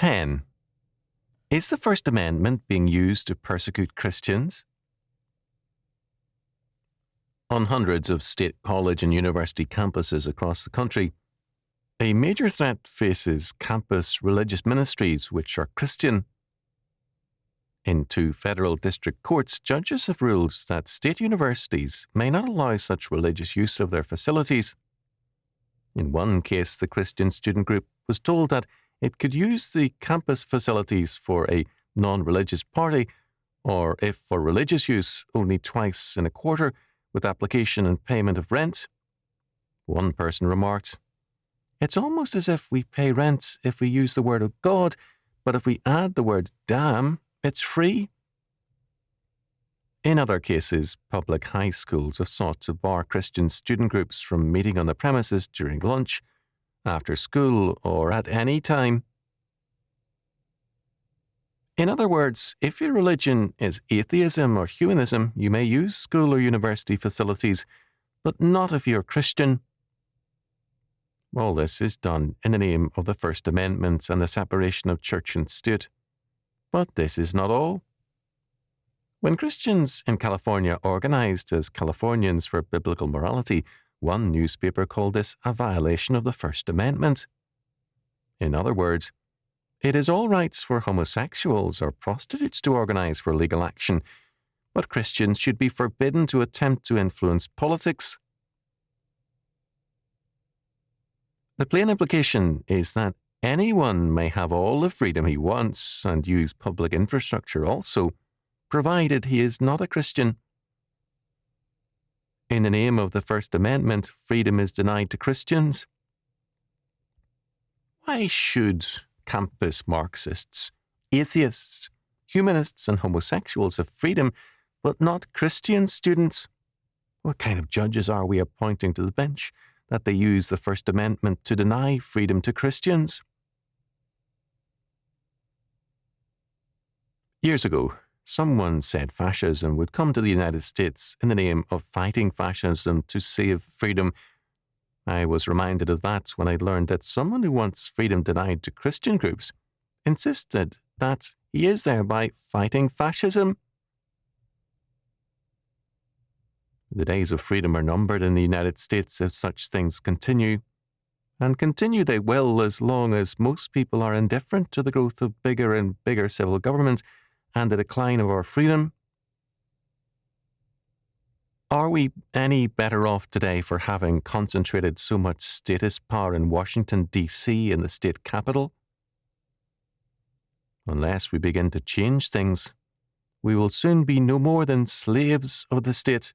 10. Is the First Amendment being used to persecute Christians? On hundreds of state college and university campuses across the country, a major threat faces campus religious ministries which are Christian. In 2 federal district courts, judges have ruled that state universities may not allow such religious use of their facilities. In one case, the Christian student group was told that it could use the campus facilities for a non-religious party, or if for religious use, only twice in a quarter, with application and payment of rent. One person remarked, "It's almost as if we pay rent if we use the word of God, but if we add the word damn, it's free." In other cases, public high schools have sought to bar Christian student groups from meeting on the premises during lunch, after school, or at any time. In other words, if your religion is atheism or humanism, you may use school or university facilities, but not if you're Christian. All this is done in the name of the First Amendment and the separation of church and state. But this is not all. When Christians in California organized as Californians for Biblical Morality, one newspaper called this a violation of the First Amendment. In other words, it is all right for homosexuals or prostitutes to organize for legal action, but Christians should be forbidden to attempt to influence politics. The plain implication is that anyone may have all the freedom he wants and use public infrastructure also, provided he is not a Christian. In the name of the First Amendment, freedom is denied to Christians. Why should campus Marxists, atheists, humanists, and homosexuals have freedom, but not Christian students? What kind of judges are we appointing to the bench that they use the First Amendment to deny freedom to Christians? Years ago, someone said fascism would come to the United States in the name of fighting fascism to save freedom. I was reminded of that when I learned that someone who wants freedom denied to Christian groups insisted that he is thereby fighting fascism. The days of freedom are numbered in the United States if such things continue, and continue they will as long as most people are indifferent to the growth of bigger and bigger civil government and the decline of our freedom. Are we any better off today for having concentrated so much statist power in Washington, D.C. and the state capital? Unless we begin to change things, we will soon be no more than slaves of the state.